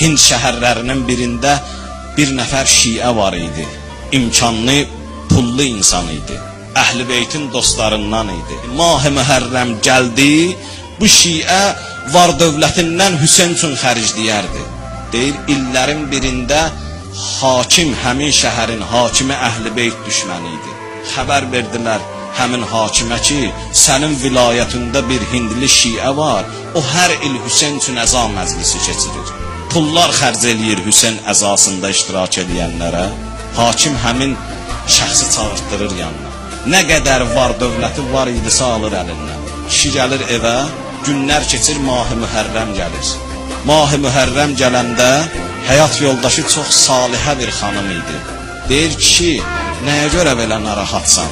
Hind şəhərlərinin birində bir nəfər şiə var idi. İmkanlı, pullu insan idi. Əhl-i Beytin dostlarından idi. Mah-ı Mühərrəm gəldi, bu şiə var dövlətindən Hüseyn üçün xərcləyərdi. Deyir, illərin birində hakim, həmin şəhərin hakimi Əhl-i Beyt düşməni idi. Xəbər verdilər həmin hakimə ki, sənin vilayətində bir hindli şiə var, o hər il Hüseyn üçün əza məclisi keçirir. Pullar xərc eləyir Hüseyn əzasında iştirak edənlərə. Hakim həmin şəxsi çağırtdırır yanına. Nə qədər var dövləti var idisə alır əlindən. Kişi gəlir evə, günlər keçir, Mah-ı Mühərrəm gəlir. Mah-ı Mühərrəm gələndə həyat yoldaşı çox salihə bir xanım idi. Deyir, kişi, nəyə görə belə narahatsan?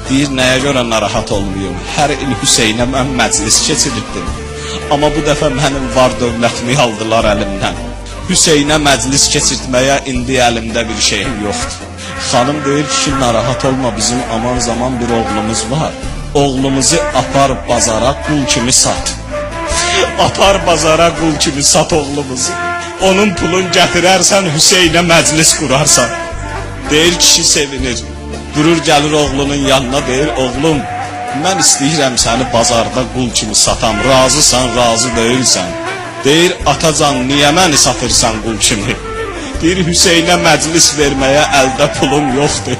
Deyir, nəyə görə narahat olmayım? Hər il Hüseynə mən məclis keçirirdim. Amma bu dəfə mənim var dövlətimi aldılar əlimdən. Hüseynə məclis keçirtməyə indi əlimdə bir şeyim yoxdur. Xanım deyir ki, narahat olma, bizim aman zaman bir oğlumuz var. Oğlumuzu apar bazara qul kimi sat. Apar bazara qul kimi sat oğlumuzu. Onun pulun gətirərsən, Hüseynə məclis qurarsan. Deyir, kişi sevinir. Durur gəlir oğlunun yanına, deyir, oğlum, mən istəyirəm səni bazarda qul kimi satam, razısan, razı deyilsən. Deyir, atacan, niyə məni satırsan qul kimi? Deyir, Hüseynə məclis verməyə əldə pulum yoxdur.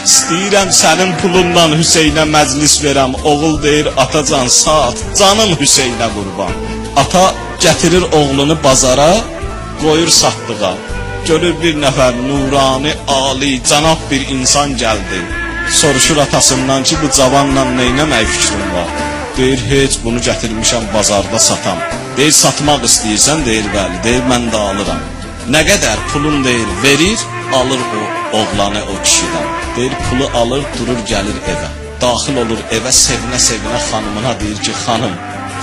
İstəyirəm sənin pulundan Hüseynə məclis verəm. Oğul deyir, atacan, saat, canım Hüseynə qurban. Ata gətirir oğlunu bazara, qoyur satdığa. Görür bir nəfər nurani, ali, cənab bir insan gəldi. Soruşur atasından ki, bu cavanla neynəmək fikrin var? Deyir, heç bunu gətirmişəm bazarda satam. Deyir, satmaq istəyirsən? Deyir, bəli. Deyir, mən də alıram. Nə qədər pulun deyir, verir, alır o oğlanı o kişidən. Deyir, pulu alır, durur, gəlir evə. Daxil olur evə, sevinə-sevinə xanımına deyir ki, xanım,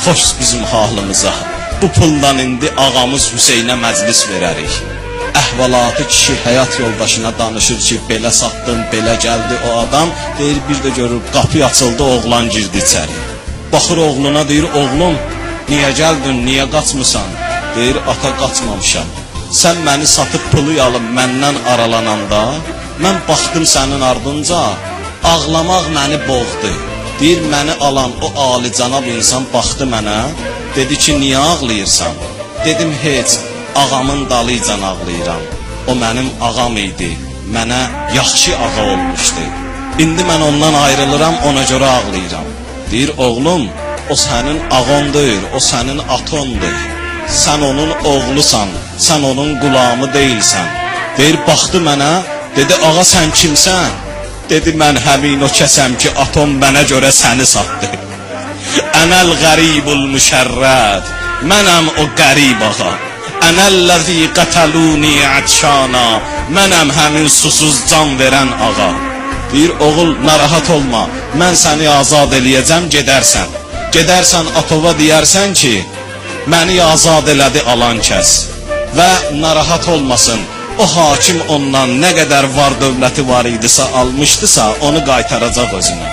xoş bizim halımıza. Bu puldan indi ağamız Hüseynə məclis verərik. Əhvalatı kişi həyat yoldaşına danışır ki, belə satdım, belə gəldi o adam. Deyir, bir də görür, qapı açıldı, oğlan girdi içəri. Baxır oğluna, deyir, oğlum, niyə gəldin, niyə qaçmısan? Deyir, ata qaçmamışam. Sən məni satıb pulu alıb məndən aralananda, mən baxdım sənin ardınca, ağlamaq məni boğdu. Deyir, məni alan o alicənab insan baxdı mənə, dedi ki, niyə ağlayırsan? Dedim, heç, ağamın dalıcan ağlayıram. O mənim ağam idi, mənə yaxşı ağa olmuşdu. İndi mən ondan ayrılıram, ona görə ağlayıram. Deyir, oğlum, o sənin ağon deyil, o sənin atondur. Sən onun oğlusan, sən onun qulamı deyilsən. Deyir, baxdı mənə, dedi, ağa sən kimsən? Dedi, mən həmin o kəsəm ki, atom mənə görə səni satdı. Ənəl qəribul müşərrəd, mənəm o qərib ağa. Ənəlləzi qətəluni ətşana, mənəm həmin susuz can verən ağa. Deyir, oğul, narahat olma, mən səni azad eləyəcəm, gedərsən. Gedərsən atova deyərsən ki, məni azad elədi alan kəs. Və narahat olmasın, o hakim ondan nə qədər var dövləti var idisə, almışdısa, onu qaytaracaq özünə.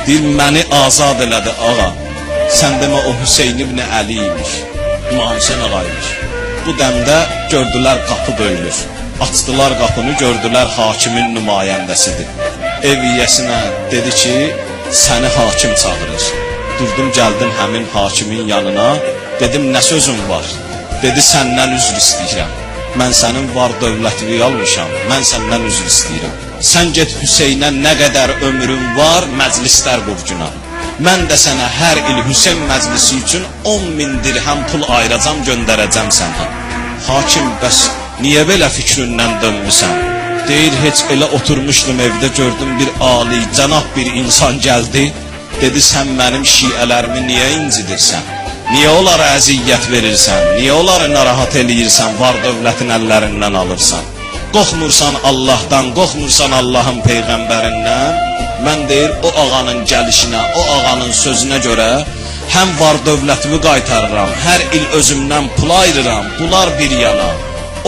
Deyir, məni azad elədi ağa. Sən demə o Hüseyn ibn Əli imiş, İmam Hüseyn ağaymış. Bu dəmdə gördülər qapı döyülür. Açdılar qapını, gördülər hakimin nümayəndəsidir. Ev yiyəsinə dedi ki, səni hakim çağırır. Durdum, gəldim həmin hakimin yanına. Dedim, nə sözün var? Dedi, səndən üzr istəyirəm. Mən sənin var dövlətini almışam, mən səndən üzr istəyirəm. Sən get Hüseynə nə qədər ömrün var, məclislər qurcuna. Mən də sənə hər il Hüseyn məclisi üçün 10.000 dirhəm pul ayıracam, göndərəcəm sənə. Hakim, bəs niyə belə fikrindən dönmüsən? Deyir, heç elə oturmuşdum evdə, gördüm bir ali, cənab bir insan gəldi. Dedi, sən mənim şiələrimi niyə incidirsən? Niyə onlara əziyyət verirsən? Niyə onları narahat eləyirsən? Var dövlətin əllərindən alırsan. Qorxmursan Allahdan, qorxmursan Allahın Peyğəmbərindən. Mən deyir, o ağanın gəlişinə, o ağanın sözünə görə həm var dövlətimi qaytarıram, hər il özümdən pul ayırıram, bunlar bir yana.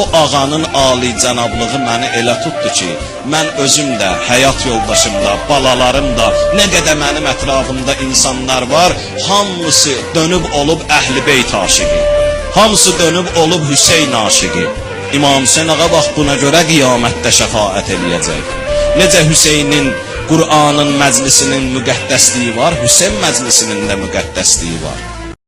O ağanın ali cənablığı məni elə tutdu ki, mən özüm də, həyat yoldaşım da, balalarım da, nə qədər mənim ətrafımda insanlar var, hamısı dönüb olub Əhl-i Beyt aşiqi. Hamısı dönüb olub Hüseyn aşıqı. İmam Hüseyn ağa bax buna görə qiyamətdə şəfaət eləyəcək. Necə Hüseynin Qur'anın məclisinin müqəddəsliyi var, Hüseyn məclisinin də müqəddəsliyi var.